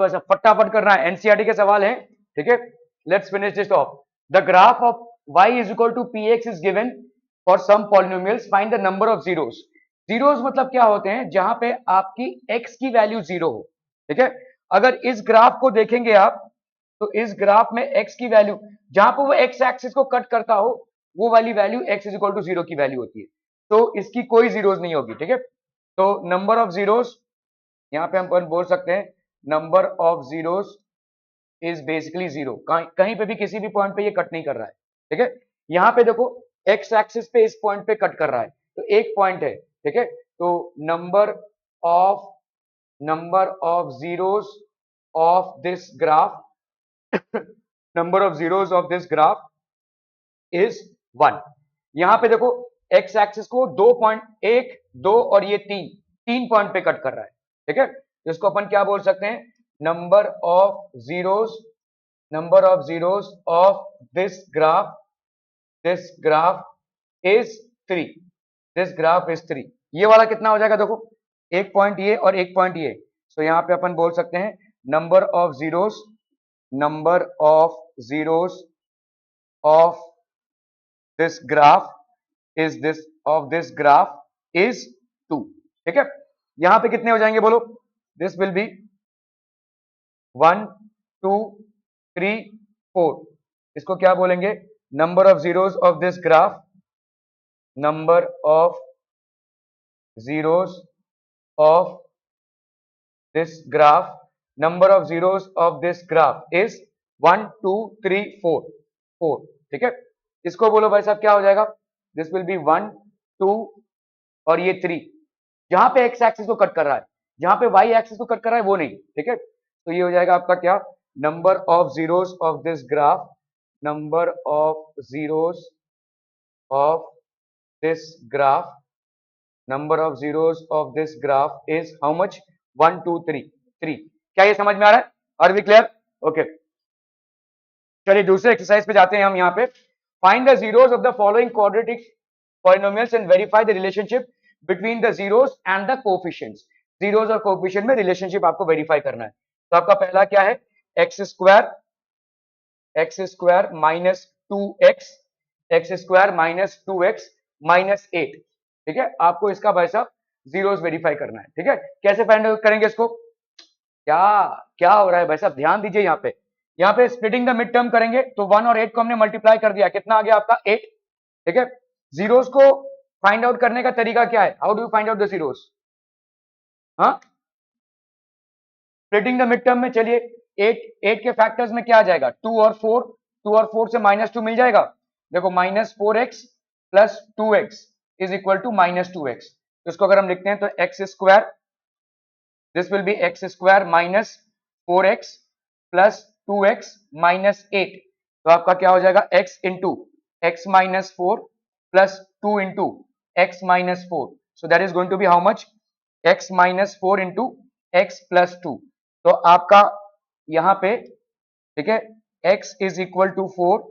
बस अब फटाफट करना है, एनसीईआरटी के सवाल हैं, ठीक है। Let's finish this off. The graph of y is equal to p x is given for some polynomials, find the number of zeros. Zeros मतलब क्या होते हैं, जहां पे आपकी x की वैल्यू जीरो हो, ठीक है। अगर इस ग्राफ को देखेंगे आप, तो इस ग्राफ में x की वैल्यू जहां पर वो x एक्सिस को कट करता हो, वो वाली value x is equal to zero की वैल्यू होती है, तो इसकी कोई जीरोस नहीं होगी, ठीक है। तो नंबर ऑफ जीरोस यहां पे हम बोल सकते हैं number of zeros is basically zero. कहीं पे भी किसी भी पॉइंट पे ये कट नहीं कर रहा है, ठीक है। यहां पे देखो एक्स एक्सिस पे इस पॉइंट पे कट कर रहा है, तो एक पॉइंट है, ठीक है। तो number of zeros of this graph number of zeros of this graph is 1। यहां पे देखो एक्स एक्सिस को 2 पॉइंट, 1 2 और ये 3 पॉइंट पे कट कर रहा है, ठीक है। इसको अपन क्या बोल सकते हैं, number of zeros of this graph is 3। This graph is 3। ये वाला कितना हो जाएगा, देखो एक पॉइंट ये और एक पॉइंट ये, सो यहां पे अपन बोल सकते हैं number of zeros of this graph is 2, ठीक है। यहां पे कितने हो जाएंगे बोलो, दिस विल बी 1 2 3 4। इसको क्या बोलेंगे, number of zeros of this graph, number of zeros of this graph number of zeros of this graph is 1 2 3 4, ठीक है। इसको बोलो भाई साहब क्या हो जाएगा, दिस विल बी 1 2 और ये 3। जहां पे एक्स एक्सिस को कट कर रहा है, जहां पे वाई एक्सिस को कट कर रहा है वो नहीं, ठीक है। तो ये हो जाएगा आपका क्या, number of zeros of this graph, number of zeros of this graph number of zeros of this graph is how much, 1 2 3 3। क्या ये समझ में आ रहा है, आर वी क्लियर, ओके। चलिए दूसरे एक्सरसाइज पे जाते हैं हम। यहाँ पे find the zeros of the following quadratic polynomials and verify the relationship between the zeros and the coefficients. Zeros और कोएफिशिएंट में रिलेशनशिप आपको वेरीफाई करना है। तो आपका पहला क्या है, x square minus 2x minus 8, ठीक है। आपको इसका भाई साहब जीरोस वेरीफाई करना है, ठीक है। कैसे फाइंड आउट करेंगे इसको, क्या क्या हो रहा है भाई साहब, ध्यान दीजिए। यहाँ पे स्प्लिटिंग द मिड टर्म करेंगे, तो 1 और 8 को हमने मल्टीप्लाई कर दिया, कितना आ गया आपका 8, ठीक है। जीरोस को फाइंड आउट करने का तरीका क्या है, how do you find out the zeros, हाँ, स्प्लिटिंग द मिड टर्म में। चलिए 8 के फैक्टर्स में क्या आ जाएगा, 2 और 4 से -2 मिल जाएगा। देखो -4x plus 2x is equal to -2x। तो इसको अगर हम लिखते हैं तो x square, this will be x square minus 4x plus 2x minus 8। तो आपका क्या हो जाएगा, x into x minus 4 plus 2 into x minus 4। So that is going to be how much, x minus 4 into x plus 2। तो आपका यहां पे, ठीक है, x इज इक्वल टू 4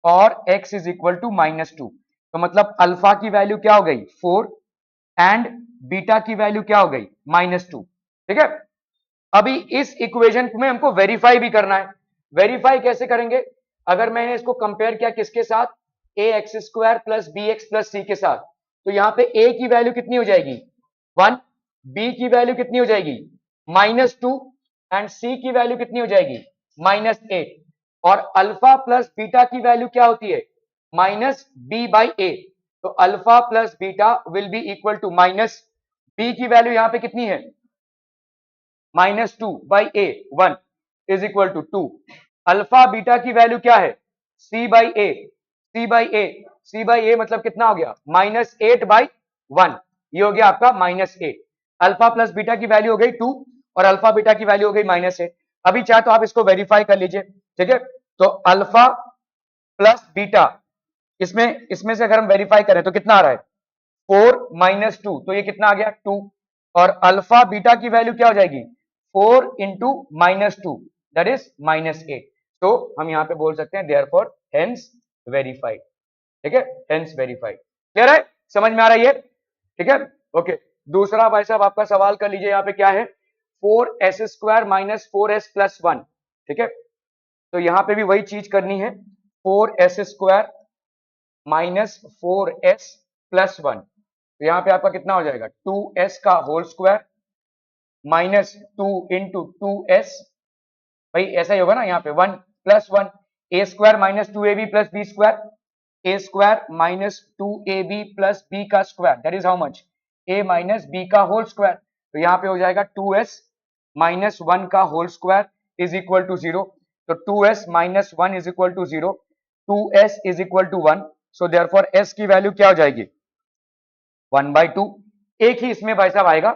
और x इज इक्वल टू -2। तो मतलब अल्फा की वैल्यू क्या हो गई 4 एंड बीटा की वैल्यू क्या हो गई -2, ठीक है। अभी इस इक्वेशन में हमको वेरीफाई भी करना है। वेरीफाई कैसे करेंगे, अगर मैंने इसको कंपेयर किया किसके साथ, a x square plus b x plus c के साथ, तो यहां पे a की वैल्यू कितनी हो जाएगी 1, b की वैल्यू कितनी हो जाएगी -2 एंड c की वैल्यू कितनी हो जाएगी -8। और अल्फा प्लस बीटा की वैल्यू क्या होती है -b/a। तो alpha plus beta will be equal to b की वैल्यू यहां पे कितनी है -2/a, 1 is equal to 2। Alpha beta की वैल्यू क्या है c/a मतलब कितना हो गया -8/1। ये हो गया आपका -8। अल्फा प्लस बीटा की वैल्यू हो गई 2 और अल्फा बीटा की वैल्यू हो गई -8। अभी चाहे तो आप इसको वेरीफाई कर लीजिए, ठीक है। तो अल्फा प्लस बीटा, इसमें से अगर हम वेरीफाई करें तो कितना आ रहा है 4 -2, तो ये कितना आ गया 2। और अल्फा बीटा की वैल्यू क्या हो जाएगी 4 इंटू -2 दैट इज -8। तो हम यहां पे बोल सकते हैं देयरफॉर हेंस वेरीफाइड, ठीक है, हेंस वेरीफाइड। क्लियर है, समझ में आ रहा है ये, ठीक है, ओके। दूसरा भाई साहब आपका सवाल कर लीजिए, यहाँ पे क्या है, 4s² माइनस 4s+1, ठीक है। तो यहाँ पे भी वही चीज करनी है, 4s² माइनस 4s+1, तो यहाँ पे आपका कितना हो जाएगा 2s का whole square minus 2 into 2s, भाई ऐसा ही होगा ना, यहाँ पे 1+1, a² minus 2ab plus b square, a² minus 2ab plus b का square, that is how much, a minus b का होल स्क्वायर। तो यहाँ पे हो जाएगा 2s माइनस 1 का whole square is equal to 0, तो 2s minus 1 is equal to 0, 2s is equal to 1, so therefore s की वैल्यू क्या हो जाएगी 1/2, एक ही इसमें भाई साहब आएगा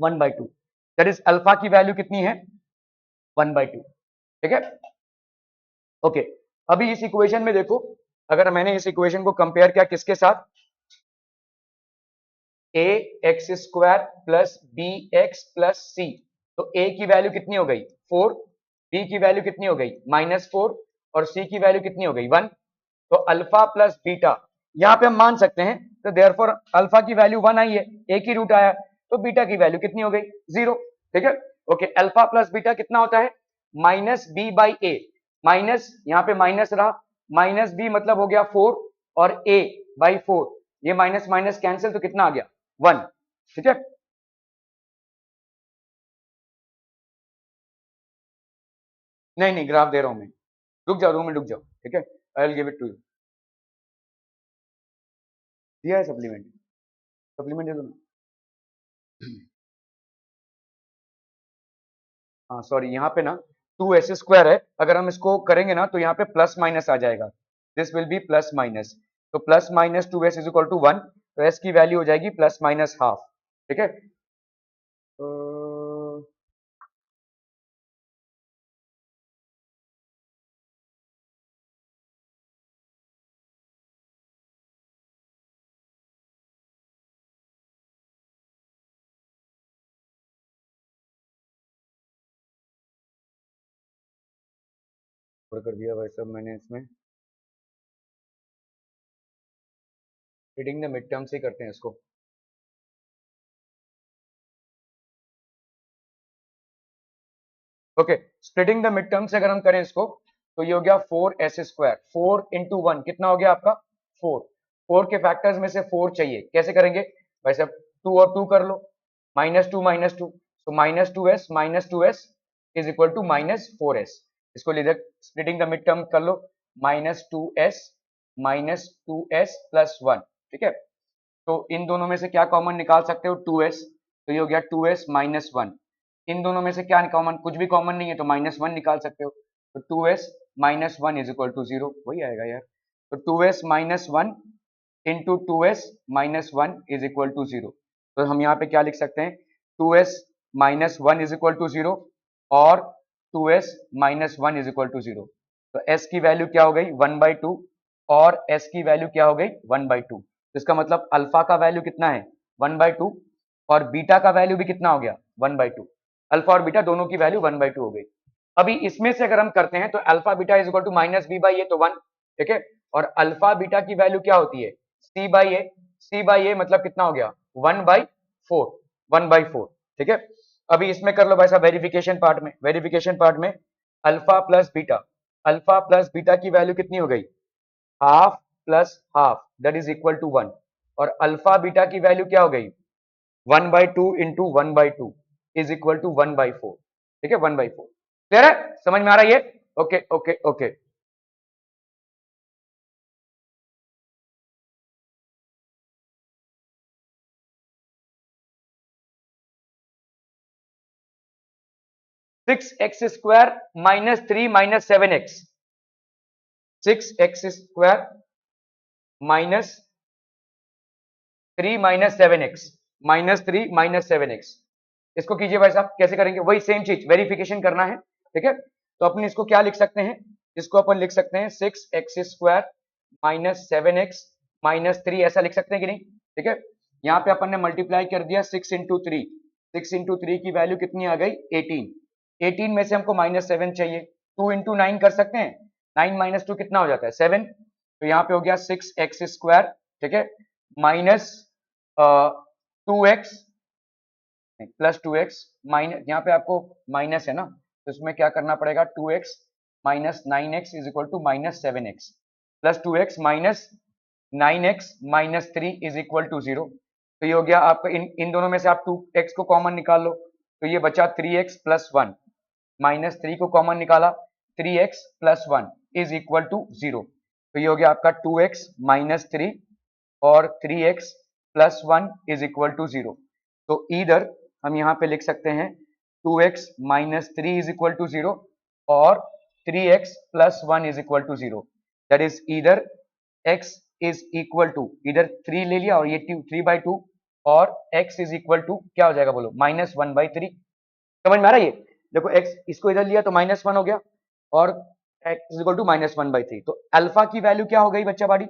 1/2, दैट इज अल्फा की वैल्यू कितनी है 1/2, ठीक है। ओके, अभी इस इक्वेशन में देखो, अगर मैंने इस इक्वेशन को कंपेयर किया किसके साथ, ax² plus bx plus c, तो a की वैल्यू कितनी हो गई 4, b की वैल्यू कितनी हो गई -4 और c की वैल्यू कितनी हो गई 1, तो अल्फा प्लस बीटा यहाँ पे हम मान सकते हैं, तो देयरफॉर अल्फा की वैल्यू 1 आई है, एक ही रूट आया, तो बीटा की वैल्यू कितनी हो गई 0, ठीक है। ओके, अल्फा प्लस बीटा कितना होता है -b/a, माइनस यहाँ पे माइनस रहा, माइनस b मतलब हो गया 4 और a/4, ये माइनस माइनस कैंसिल, तो कितना आ गया 1, ठीक है। नहीं नहीं, ग्राफ दे रहा हूं मैं, रुक जाओ 2 मिनट रुक जाओ, ठीक है, I will give it to you, दिया है सप्लीमेंट, सप्लीमेंट दे दो ना। हाँ सॉरी, यहाँ पे ना 2s² है, अगर हम इसको करेंगे ना तो यहाँ पे प्लस माइनस आ जाएगा, this will be plus minus, तो plus minus 2s is equal to 1, तो s की वैल्यू हो जाएगी प्लस माइनस हाफ, ठीक है। कर दिया भाई साहब मैंने इसमें, रीडिंग द मिड टर्म से ही करते हैं इसको। Okay, splitting the mid term से अगर हम करें इसको, तो ये हो गया 4s², 4 इंटू 1 कितना हो गया आपका 4, 4 के फैक्टर्स में से 4 चाहिए, कैसे करेंगे भाई साहब, 2 और 2 कर लो, -2 तो -2s is equal to -4s, इसको लिख, स्प्लिटिंग द मिड टर्म कर लो, -2s प्लस 1, ठीक है। तो इन दोनों में से क्या कॉमन निकाल सकते हो 2s, तो ये हो गया 2s माइनस 1, इन दोनों में से क्या कॉमन, कुछ भी कॉमन नहीं है तो -1 निकाल सकते हो, तो 2s minus 1 is equal to 0, वही आएगा यार, तो 2s minus 1 into 2s minus 1 is equal to 0, तो हम यहाँ पे क्या लिख सकते हैं 2s minus 1 is equal to 0 और 2s minus 1 is equal to 0, तो s की वैल्यू क्या हो गई 1/2 और s की वैल्यू क्या हो गई 1/2, तो इसका मतलब अल्फा का वैल्यू कितना है 1/2 और बीटा का वैल्यू भी कितना हो गया 1/2, अल्फा और बीटा दोनों की वैल्यू 1/2 हो गई। अभी इसमें से अगर हम करते हैं तो alpha beta is equal to -b/a, तो 1, ठीक है, और अल्फा बीटा की वैल्यू क्या होती है c/a, c/a मतलब कितना हो गया 1/4, 1/4, ठीक है। अभी इसमें कर लो भाई साहब वेरिफिकेशन पार्ट में, वेरिफिकेशन पार्ट में अल्फा प्लस बीटा की वैल्यू कितनी हो गई half plus half, that is equal to 1, और अल्फा बीटा की वैल्यू क्या हो गई 1/2 इंटू 1/2 इज इक्वल टू 1/4, ठीक है 1/4, क्लियर है, समझ में आ रहा है ये, okay okay okay. 6x² minus 3 minus 7x, 6x² minus 3 minus 7x, -3 minus 7x, इसको कीजिए भाई साहब, कैसे करेंगे, वही सेम चीज वेरिफिकेशन करना है, ठीक है। तो अपन इसको क्या लिख सकते हैं, इसको अपन लिख सकते हैं 6x² माइनस 7x माइनस 3, ऐसा लिख सकते हैं कि नहीं, ठीक है। यहाँ पे अपन ने मल्टीप्लाई कर दिया 6 इंटू 3, 6 इंटू 3 की वैल्यू कितनी आ गई 18, 18 में से हमको -7 चाहिए, 2 इंटू 9 कर सकते हैं, 9 माइनस 2 कितना हो जाता है 7, तो यहाँ पे हो गया 6x², ठीक है, minus 2x plus 2x minus, यहाँ पे आपको माइनस है ना, तो इसमें क्या करना पड़ेगा, 2x minus 9x is equal to minus 7x, plus 2x minus 9x minus 3 is equal to 0। तो ये हो गया आपका, इन दोनों में से आप 2x को कॉमन निकाल लो, तो ये बचा 3x प्लस 1, माइनस 3 को कॉमन निकाला, 3x plus 1 is equal to 0। तो ये हो गया आपका 2x माइनस 3 और 3x plus 1 is equal to 0। तो इधर हम यहाँ पे लिख सकते हैं 2x minus 3 is equal to 0 और 3x plus 1 is equal to 0। That is इधर x इज इक्वल टू, इधर 3 ले लिया और ये 3/2 और x इज इक्वल टू क्या हो जाएगा बोलो, माइनस 1/3। समझ में आ रहा है ये? देखो x इसको इधर लिया तो -1 हो गया और x इज इक्वल टू -1/3। तो अल्फा की वैल्यू क्या हो गई बच्चा बाड़ी,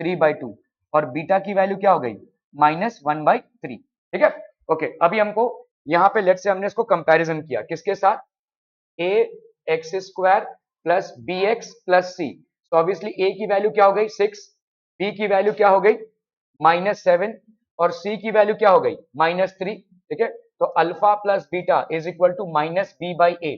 3/2 और बीटा की वैल्यू क्या हो गई, -1/3। ठीक है, ओके। अभी हमको यहाँ पे लेट से हमने इसको कंपैरिजन किया किसके साथ, a x square plus b x plus c. तो ऑब्वियसली a की वैल्यू क्या हो गई 6, b की वैल्यू क्या हो गई -7 और c की वैल्यू क्या हो गई -3। ठीक है, तो alpha plus beta is equal to -b/a,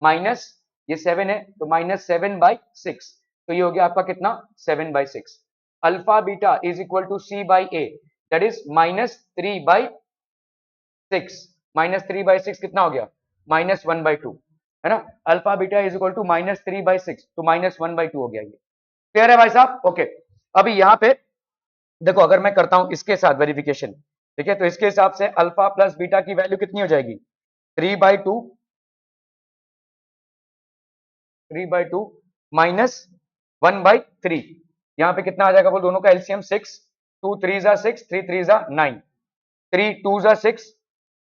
minus ये 7 है तो -7/6, तो ये हो गया आपका कितना 7/6। Alpha beta is equal to c/a, that is -3/6, -3/6 कितना हो गया -1/2, है ना। Alpha beta is equal to -3/6 तो -1/2 हो गया। ये क्लियर है भाई साहब? ओके। अभी यहाँ पे देखो, अगर मैं करता हूं इसके साथ वेरिफिकेशन, ठीक है, तो इसके हिसाब से अल्फा प्लस बीटा की वैल्यू कितनी हो जाएगी, 3/2 माइनस 1/3। यहाँ पे कितना आ जाएगा बोल, दोनों का एलसीएम 6, 2 3 जा 6, 3 3 जा 9, 3 2 जा 6,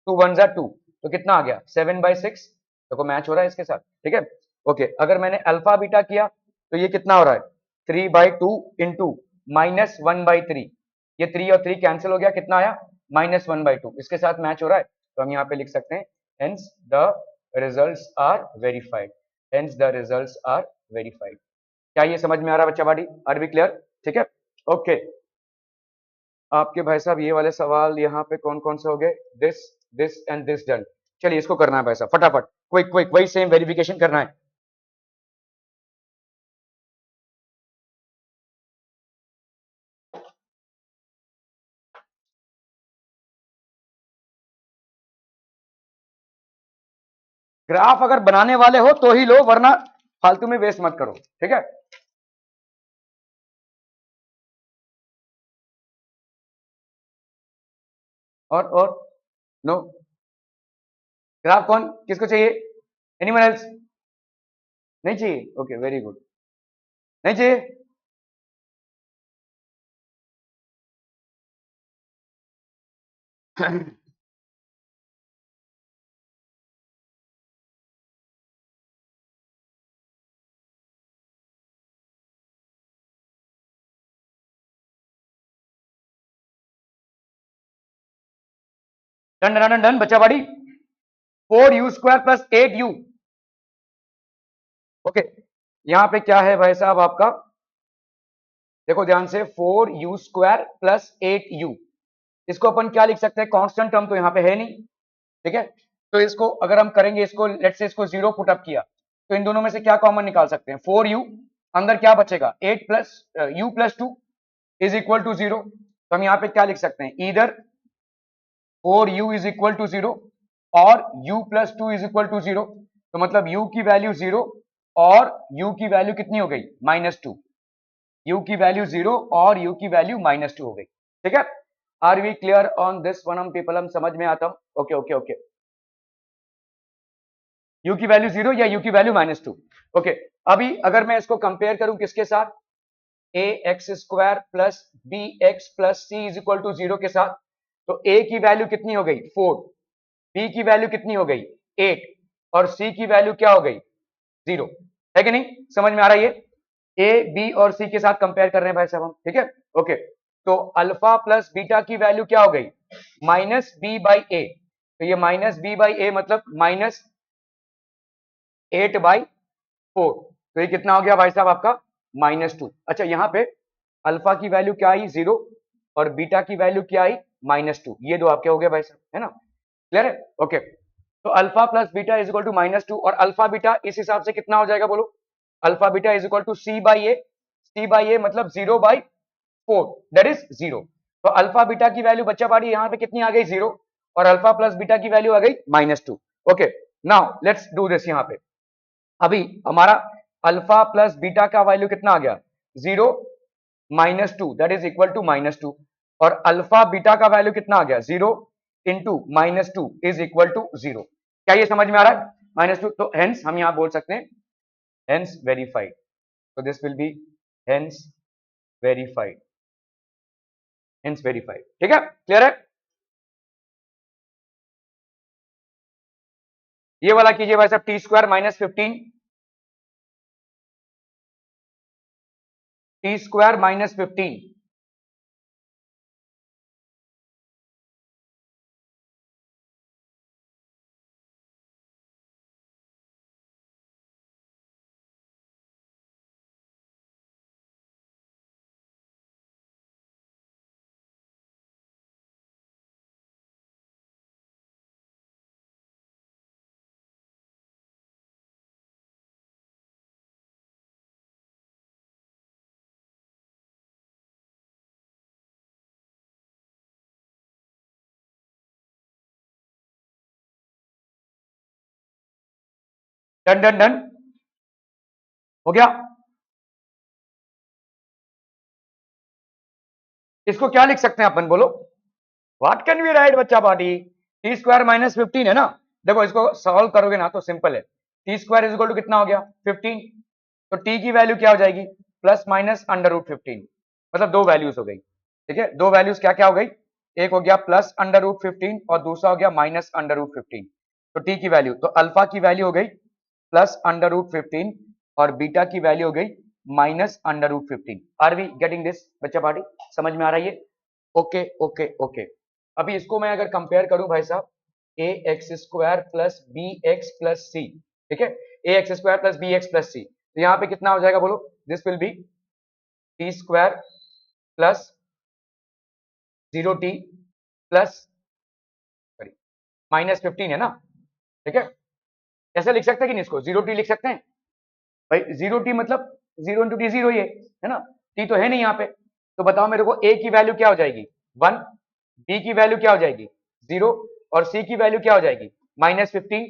2 1 जा 2, तो कितना आ गया 7/6। देखो मैच हो रहा है इसके साथ, ठीक है, ओके। अगर मैंने अल्फा बीटा किया तो ये कितना हो रहा है 3/2 इंटू -1/3, ये 3 और 3 कैंसिल हो गया, कितना आया -1/2, इसके साथ मैच हो रहा है। तो हम यहाँ पे लिख सकते हैं hence the results are verified, hence the results are verified. क्या ये समझ में आ रहा है बच्चा बाड़ी, आर बी क्लियर? ठीक है, ओके। आपके भाई साहब ये वाले सवाल यहाँ पे कौन कौन से हो गए, this this and this done. चलिए इसको करना है भाई साहब फटाफट, क्विक क्विक, वही सेम वेरिफिकेशन करना है। ग्राफ अगर बनाने वाले हो तो ही लो, वरना फालतू में वेस्ट मत करो, ठीक है। और नो, ग्राफ कौन किसको चाहिए, एनीवन एल्स? नहीं चाहिए, ओके वेरी गुड, नहीं चाहिए। डन डन डन डन बच्चा बाड़ी, 4u² प्लस 8u। ओके, यहाँ पे क्या है भाई साहब आपका, देखो ध्यान से, 4u² प्लस 8u, इसको अपन क्या लिख सकते हैं, कांस्टेंट टर्म तो यहाँ पे है नहीं, ठीक है। तो इसको अगर हम करेंगे, इसको लेट्स से इसको 0 पुटअप किया, तो इन दोनों में से क्या कॉमन निकाल सकते हैं, 4u, अंदर क्या बचेगा 8 plus u plus 2 is equal to 0। तो हम यहाँ पे क्या लिख सकते हैं, इधर 4u इज इक्वल टू 0 और u plus 2 is equal to 0। तो मतलब u की वैल्यू 0 और u की वैल्यू कितनी हो गई -2, u की वैल्यू 0 और u की वैल्यू -2 हो गई, ठीक है। Are we clear on this one, हम पीपल, हम समझ में आता हूं, ओके ओके ओके। u की वैल्यू 0 या u की वैल्यू -2, ओके। अभी अगर मैं इसको कंपेयर करूं किसके साथ, ax² plus b x plus c is equal to 0 के साथ, तो a की वैल्यू कितनी हो गई 4, b की वैल्यू कितनी हो गई 8 और c की वैल्यू क्या हो गई 0, है कि नहीं, समझ में आ रहा है ये, a b और c के साथ कंपेयर कर रहे हैं भाई साहब हम, ठीक है, ओके। तो अल्फा प्लस बीटा की वैल्यू क्या हो गई -b/a, तो ये -b/a मतलब -8/4, तो ये कितना हो गया भाई साहब आपका -2। अच्छा, यहाँ पे अल्फा की वैल्यू क्या आई 0 और बीटा की वैल्यू क्या आई -2, ये दो आपके हो गए भाई साहब, है ना। क्लियर है? ओके, तो alpha plus beta is equal to -2 और अल्फा बीटा इस हिसाब से कितना हो जाएगा बोलो? Alpha beta is equal to c by a मतलब 0/4 दैट इज 0। तो अल्फा बीटा की वैल्यू बच्चा पाड़ी यहाँ पे कितनी आ गई? 0 और अल्फा प्लस बीटा की वैल्यू आ गई -2। Okay, now let's do this. यहाँ पे अभी हमारा अल्फा प्लस बीटा का वैल्यू कितना आ गया? 0 -2 दैट इज इक्वल टू -2 और अल्फा बीटा का वैल्यू कितना आ गया? 0 इंटू -2 इज इक्वल टू 0। क्या ये समझ में आ रहा है? -2, तो हेंस हम यहां बोल सकते हैं हेंस वेरीफाइड। तो this will B hence verified, hence verified. ठीक है, क्लियर है? ये वाला कीजिए भाई साहब, T square -15, T square -15 done done done हो गया। इसको क्या लिख सकते हैं अपन बोलो? व्हाट कैन वी राइट बच्चा पार्टी? टी स्क्वायर -15 है ना। देखो इसको सॉल्व करोगे ना तो सिंपल है, t square is equal to कितना हो गया? 15। तो टी की वैल्यू क्या हो जाएगी? प्लस माइनस √15, मतलब दो वैल्यूज हो गई। ठीक है, दो वैल्यूज क्या क्या हो गई? एक हो गया प्लस √15 और दूसरा हो गया माइनस √15। तो टी की वैल्यू, तो अल्फा की वैल्यू हो गई प्लस √15 और बीटा की वैल्यू हो गई minus √15। Are we getting this बच्चा पार्टी? समझ में आ रहा है ये? Okay okay okay. अभी इसको मैं अगर कंपेयर करूं भाई साहब, a x square plus b x plus c, ठीक है, a x square plus b x plus c, तो यहाँ पे कितना हो जाएगा बोलो? This will be t square plus 0t plus sorry -15 है ना। ठीक है, ऐसे लिख सकते हैं कि नहीं? इसको 0t लिख सकते हैं भाई। 0t मतलब 0 इंटू टी 0 ही है ना। t तो है नहीं यहाँ पे, तो बताओ मेरे को a की वैल्यू क्या हो जाएगी? 1, b की वैल्यू क्या हो जाएगी? 0 और c की वैल्यू क्या हो जाएगी? -15।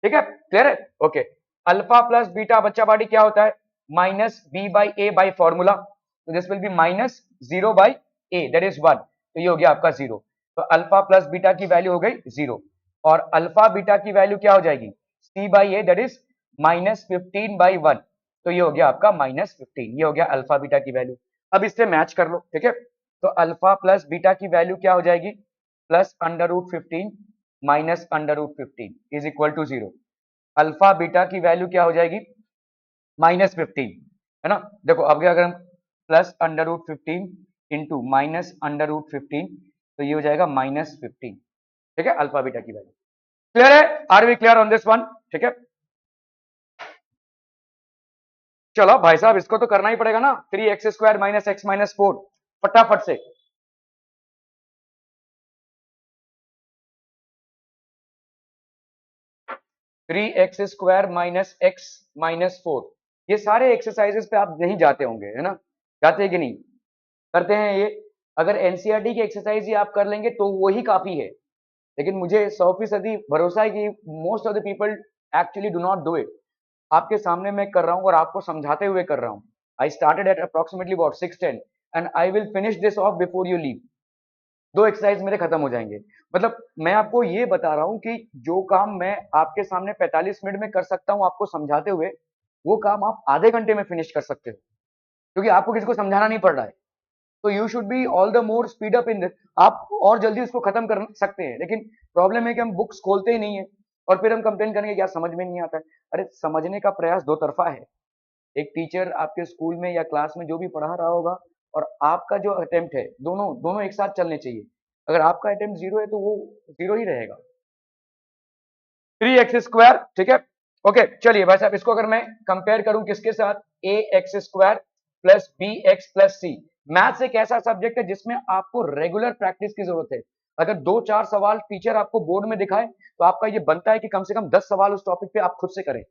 ठीक है, क्लियर है? ओके, अल्फा प्लस बीटा बच्चा पार्टी क्या होता है? -b/a by formula. तो this will be -0/a that is 1। तो ये हो गया आपका 0। तो अल्फा प्लस बीटा की वैल्यू हो गई 0 और अल्फा बीटा की वैल्यू क्या हो जाएगी? c/a that is -15/1। तो ये हो गया आपका -15, ये हो गया अल्फा बीटा की वैल्यू। अब इससे मैच कर लो। ठीक है, तो अल्फा प्लस बीटा की वैल्यू क्या हो जाएगी? Plus √15 minus √15 is equal to 0। Alpha beta की वैल्यू क्या हो जाएगी? -15 है ना। देखो अब अगर हम प्लस √15 इंटू माइनस √15 तो ये हो जाएगा -15। ठीक है, अल्फा बीटा की वैल्यू। क्लियर है? Are we clear on this one? ठीक है, चलो भाई साहब इसको तो करना ही पड़ेगा ना। 3x² माइनस x माइनस 4 फटाफट से। 3x² माइनस x माइनस 4, ये सारे एक्सरसाइजेस पे आप नहीं जाते होंगे है ना? जाते हैं कि नहीं? करते हैं ये। अगर एनसीईआरटी की एक्सरसाइज ही आप कर लेंगे तो वो ही काफी है, लेकिन मुझे 100% भरोसा है कि most of the people actually do not do it. आपके सामने मैं कर रहा हूँ और आपको समझाते हुए कर रहा हूँ। I started at approximately about 6:10 and I will finish this of before you leave. दो एक्सरसाइज मेरे खत्म हो जाएंगे। मतलब मैं आपको ये बता रहा हूँ कि जो काम मैं आपके सामने 45 मिनट में कर सकता हूँ आपको समझाते हुए, वो काम आप आधे घंटे में फिनिश कर सकते हो, क्योंकि आपको किसी को समझाना नहीं पड़ रहा है। तो you should be all the more speed up in this. आप और जल्दी उसको खत्म कर सकते हैं, लेकिन प्रॉब्लम है कि हम बुक्स खोलते ही नहीं है और फिर हम कंप्लेन करेंगे यार समझ में नहीं आता है। अरे समझने का प्रयास दो तरफा है। एक टीचर आपके स्कूल में या क्लास में जो भी पढ़ा रहा होगा और आपका जो अटेम्प्ट है, दोनों दोनों एक साथ चलने चाहिए। अगर आपका अटेम्प्ट 0 है तो वो 0 ही रहेगा। 3x², ठीक है। ओके चलिए भाई साहब, इसको अगर मैं कंपेयर करूं किसके साथ? ax² प्लस bx प्लस सी। मैथ्स एक ऐसा सब्जेक्ट है जिसमें आपको रेगुलर प्रैक्टिस की जरूरत है। अगर 2-4 सवाल टीचर आपको बोर्ड में दिखाए तो आपका ये बनता है कि कम से कम 10 सवाल उस टॉपिक पे आप खुद से करें,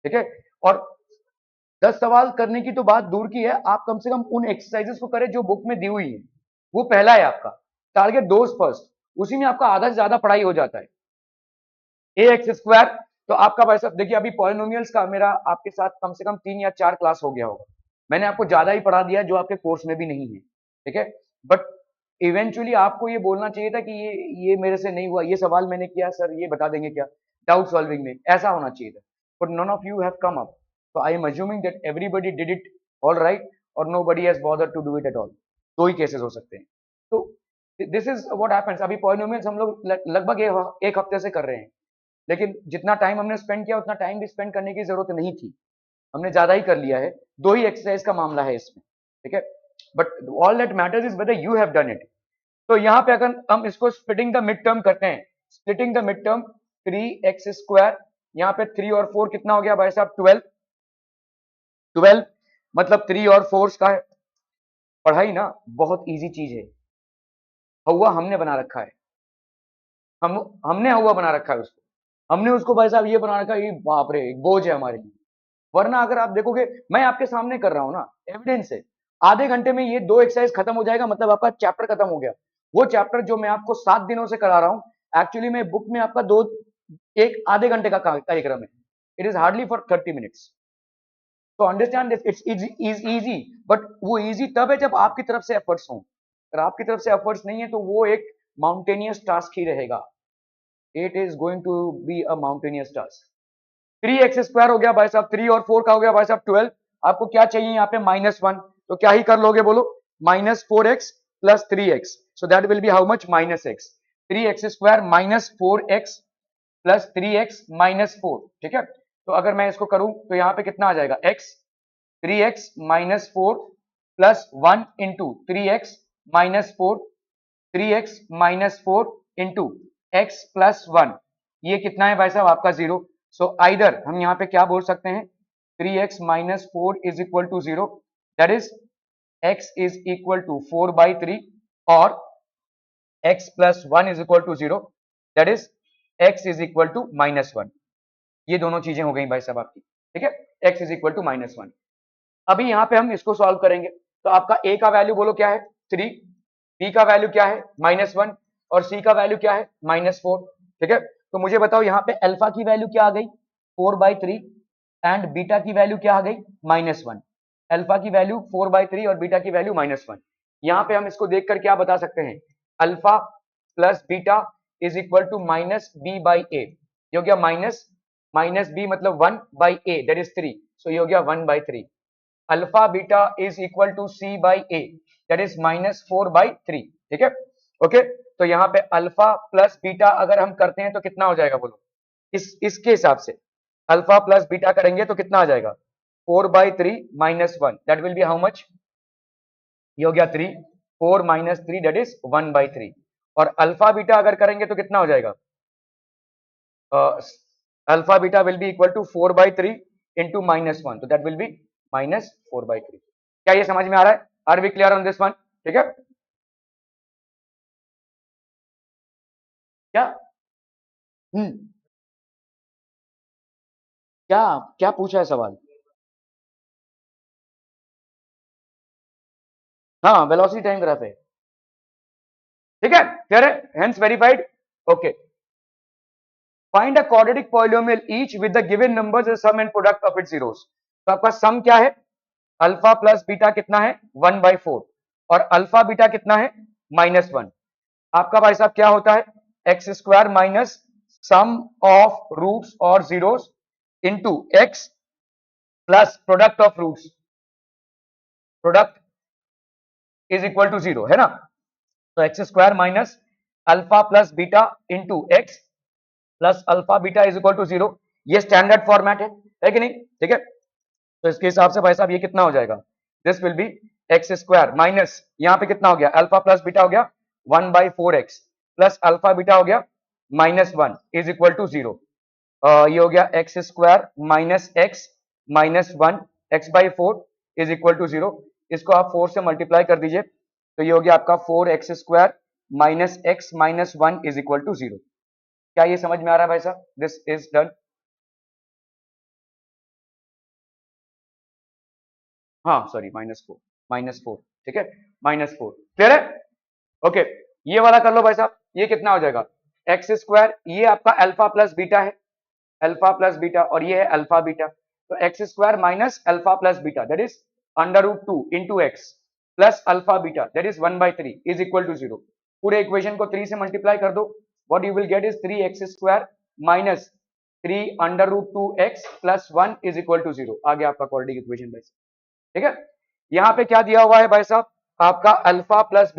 ठीक है। और 10 सवाल करने की तो बात दूर की है, आप कम से कम उन एक्सरसाइजेस को करें जो बुक में दी हुई है। वो पहला है आपका टारगेट, दोज फर्स्ट, उसी में आपका आधा से ज्यादा पढ़ाई हो जाता है। ए एक्स स्क्वायर, तो आपका भाई साहब देखिए अभी पॉलिनोमियल्स का मेरा आपके साथ कम से कम 3 या 4 क्लास हो गया होगा। मैंने आपको ज्यादा ही पढ़ा दिया जो आपके कोर्स में भी नहीं है, ठीक है। बट इवेंचुअली आपको ये बोलना चाहिए था कि ये मेरे से नहीं हुआ, ये सवाल मैंने किया सर, ये बता देंगे क्या, डाउट सॉल्विंग में ऐसा होना चाहिए था। But none of you have come up, so I am assuming that everybody did it all right or nobody has bothered to do it at all. दो ही केसेस हो सकते हैं। तो दिस इज व्हाट हैपेंस। अभी polynomials हम लोग लगभग एक हफ्ते से कर रहे हैं, लेकिन जितना टाइम हमने स्पेंड किया उतना टाइम भी स्पेंड करने की जरूरत नहीं थी, हमने ज्यादा ही कर लिया है। दो ही एक्सरसाइज का मामला है इसमें, ठीक है। But all that matters is whether you have done it. तो यहाँ पे अगर हम इसको स्प्लिटिंग द मिड टर्म करते हैं, splitting the mid term 3x², यहाँ पे 3 और 4 कितना हो गया भाई साहब, 12 मतलब 3 और 4 का है। पढ़ाई ना बहुत इजी चीज है, हवा हमने बना रखा है, हमने हवा बना रखा है उसको, हमने उसको भाई साहब ये बना रखा है, ये बाप रे एक बोझ है हमारे लिए। वरना अगर आप देखोगे मैं आपके सामने कर रहा हूं ना, एविडेंस है, आधे घंटे में ये 2 एक्सरसाइज खत्म हो जाएगा, मतलब आपका चैप्टर खत्म हो गया। वो चैप्टर जो मैं आपको 7 दिनों से करा रहा हूं, एक्चुअली में बुक में आपका एक आधे घंटे का कार्यक्रम है। It is hardly for 30 minutes. तो understand this, it's easy, but वो इजी तब है जब आपकी तरफ से एफर्ट्स हों। अगर आपकी तरफ से एफर्ट्स नहीं है तो वो एक माउंटेनियस टास्क ही रहेगा। It is going to be a mountainous task. 3x² हो गया भाई साहब, 3 और 4 का हो गया भाई साहब 12। आपको क्या चाहिए यहाँ पे, -1, तो क्या ही कर लोगे बोलो, -4x plus 3x, so that will be how much, -x। 3x² -4x plus 3x -4, ठीक है। तो अगर मैं इसको करूं तो यहाँ पे कितना आ जाएगा, x, 3x -4 plus 1 into 3x -4, 3x -4 into x plus 1, ये कितना है भाई साहब आपका 0। सो आइदर हम यहाँ पे क्या बोल सकते हैं, 3x -4 is equal to 0, that is x is equal to 4/3, और x plus 1 is equal to 0, that is x is equal to -1। ये दोनों चीजें हो गई भाई साहब आपकी, ठीक है, x इज इक्वल टू -1। अभी यहाँ पे हम इसको सॉल्व करेंगे, तो आपका a का वैल्यू बोलो क्या है, 3, b का वैल्यू क्या है, -1, और c का वैल्यू क्या है, -4, ठीक है। तो मुझे बताओ यहाँ पे अल्फा की वैल्यू क्या आ गई, 4/3, एंड बीटा की वैल्यू क्या आ गई, -1। अल्फा की वैल्यू 4/3 और बीटा की वैल्यू -1। यहाँ पे हम इसको देखकर क्या बता सकते हैं, alpha plus beta is equal to -b/a। ये हो गया माइनस बी मतलब 1/a, दैट इज 3, सो ये हो गया 1/3। Alpha beta is equal to c/a, that is -4/3, ठीक है। ओके, तो यहाँ पे अल्फा प्लस बीटा अगर हम करते हैं तो कितना हो जाएगा बोलो, इसके हिसाब से अल्फा प्लस बीटा करेंगे तो कितना आ जाएगा, 4/3 -1, that will be how much, ये हो गया 3, 4 - 3 दैट इज 1/3, और अल्फा बीटा अगर करेंगे तो कितना हो जाएगा, alpha beta will be equal to 4/3 into -1, तो दैट विल बी -4/3। क्या ये समझ में आ रहा है, are we clear on this one, ठीक है। क्या क्या क्या पूछा है सवाल, हाँ वेलोसिटी टाइम ग्राफ है, ठीक है, क्लियर है, hence verified. Okay, find a quadratic polynomial each with the given numbers is sum and product of its zeros. तो आपका सम क्या है, अल्फा प्लस बीटा कितना है, 1/4, और अल्फा बीटा कितना है, -1। आपका भाई साहब क्या होता है, x² minus sum of roots और zeros into x plus product of roots, product is equal to 0, है ना। तो x² minus alpha plus beta into x plus alpha beta is equal to 0, ये स्टैंडर्ड फॉर्मेट है कि नहीं, ठीक है। तो इसके हिसाब से भाई साहब ये कितना हो जाएगा, this will B x² minus यहाँ पे कितना हो गया, अल्फा प्लस बीटा हो गया 1/4x प्लस अल्फा बीटा हो गया -1 इज इक्वल टू 0। ये हो गया x² minus x -1 x/4 is equal to 0। इसको आप 4 से मल्टीप्लाई कर दीजिए, तो ये हो गया आपका 4x² minus x minus one is equal to zero. क्या ये समझ में आ रहा है भाई साहब? This is done. हाँ सॉरी, माइनस फोर, ठीक है, -4 क्लियर है। ओके, ये वाला कर लो भाई साहब। ये कितना हो जाएगा? एक्स स्क्वायर, ये आपका अल्फा प्लस बीटा है, अल्फा प्लस बीटा, और ये है अल्फा बीटा। तो x square minus alpha plus beta that is √2 into x plus alpha beta that is 1/3 is equal to zero. पूरे इक्वेशन को 3 से मल्टीप्लाई कर दो। What you will get is 3x square minus 3 √2 x plus 1 is equal to zero. आ गया आपका quadratic equation भाई, ठीक है। यहाँ पे क्या दिया हुआ है भाई साहब? आपका अल्फा प्लस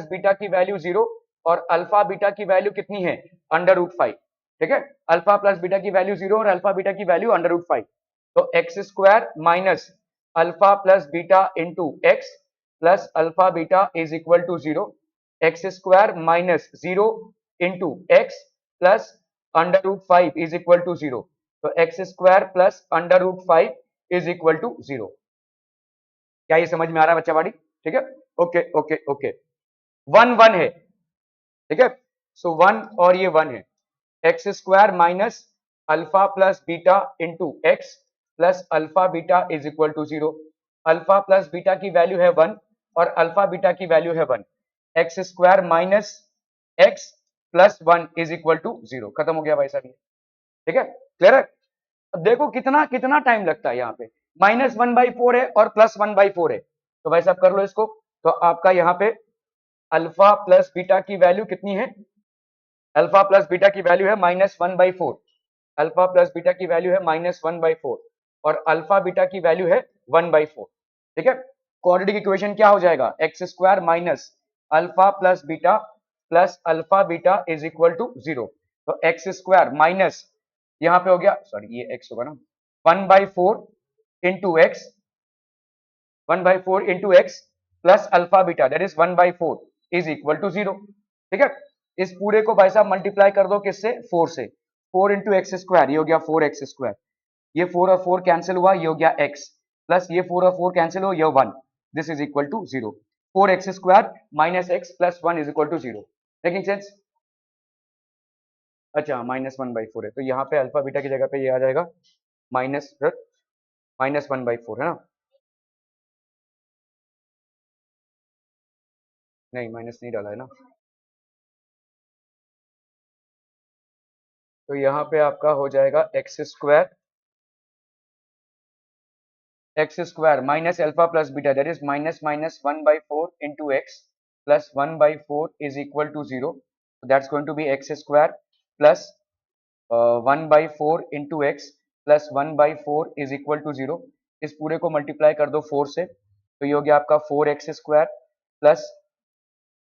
बीटा की वैल्यू 0 और अल्फा बीटा की वैल्यू कितनी है? √5, ठीक है। अल्फा प्लस बीटा की वैल्यू 0 और अल्फा बीटा की वैल्यू √5। तो x square minus alpha plus beta into x plus alpha beta is equal to 0। X square minus 0 into x plus √5 is equal to 0। तो x square plus √5 is equal to 0। क्या ये समझ में आ रहा है बच्चा बाड़ी? ठीक है, ओके ओके ओके। 1 है, ठीक है। सो 1 और ये 1 है। X square minus alpha plus beta into x plus alpha beta is equal to 0। Alpha plus beta की वैल्यू है 1 और अल्फा बीटा की वैल्यू है 1। X square minus x plus 1 is equal to 0। खत्म हो गया भाई साहब ये, ठीक है, क्लियर है। अब देखो कितना कितना टाइम लगता है यहाँ पे। -1/4 है और +1/4 है, तो भाई साहब कर लो इसको। तो आपका यहाँ पे अल्फा प्लस बीटा की वैल्यू कितनी है? अल्फा प्लस बीटा की वैल्यू है -1/4। अल्फा प्लस बीटा की वैल्यू है -1/4 और अल्फा बीटा की वैल्यू है 1/4, ठीक है। क्वाड्रेटिक इक्वेशन क्या हो जाएगा? X square minus alpha beta is equal to 0। तो एक्स स्क्वायर माइनस, यहाँ पे हो गया, सॉरी ये एक्स होगा ना, 1/4 into x, 1/4 into x plus alpha beta that is 1/4 is equal to 0, ठीक है। इस पूरे को भाई साहब मल्टीप्लाई कर दो किससे? 4 से। 4 इंटू एक्स स्क्वायर, ये हो गया 4x स्क्वायर। ये 4 और 4 कैंसिल हुआ, ये हो गया x प्लस ये 4 और 4 कैंसिल हो, ये 1। This is equal to 0। 4x square minus x plus 1 is equal to 0। Making sense? अच्छा, -1/4 है, तो यहाँ पे अल्फा बीटा की जगह पे ये आ जाएगा -1/4, है ना? नहीं, माइनस नहीं डाला है ना। तो यहाँ पे आपका हो जाएगा x square minus alpha plus beta that is -1/4 into x plus 1/4 is equal to 0। That's going to be x square plus 1/4 into x plus 1/4 is equal to 0। इस पूरे को मल्टीप्लाई कर दो 4 से, तो ये हो गया आपका 4x square plus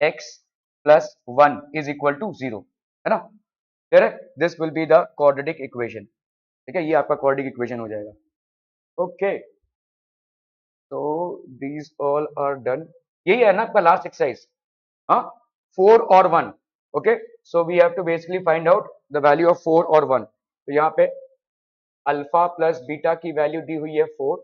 x plus 1 is equal to 0, है ना? फिर this will be the quadratic equation, ठीक है। ये आपका क्वाड्रेटिक इक्वेशन हो जाएगा। ओके, तो दीज ऑल आर डन। यही है ना आपका लास्ट एक्सरसाइज? हाँ, 4 और 1। Okay, so we have to basically find out the value of 4 और 1। तो यहाँ पे अल्फा प्लस बीटा की वैल्यू दी हुई है 4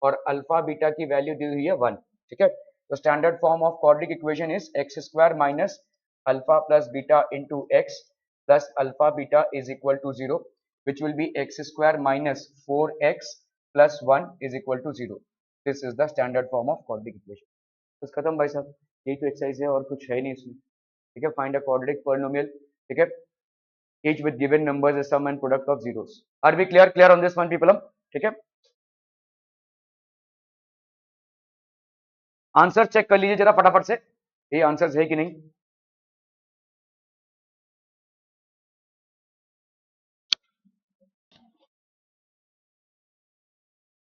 और अल्फा बीटा की वैल्यू दी हुई है 1, ठीक है। तो standard form of quadratic equation is x square minus alpha plus beta into x plus alpha beta is equal to 0, which will be x square minus 4x plus 1 is equal to 0. This is the standard form of quadratic equation. बस खत्म भाई साहब, यही तो exercise है और कुछ है नहीं इसमें, ठीक है। फाइंड अ क्वाड्रेटिक पॉलिनोमियल, ठीक है, each with given numbers is sum and product of zeros. Are we clear on this one people? ठीक है, आंसर चेक कर लीजिए जरा फटाफट से, ये आंसर है कि नहीं।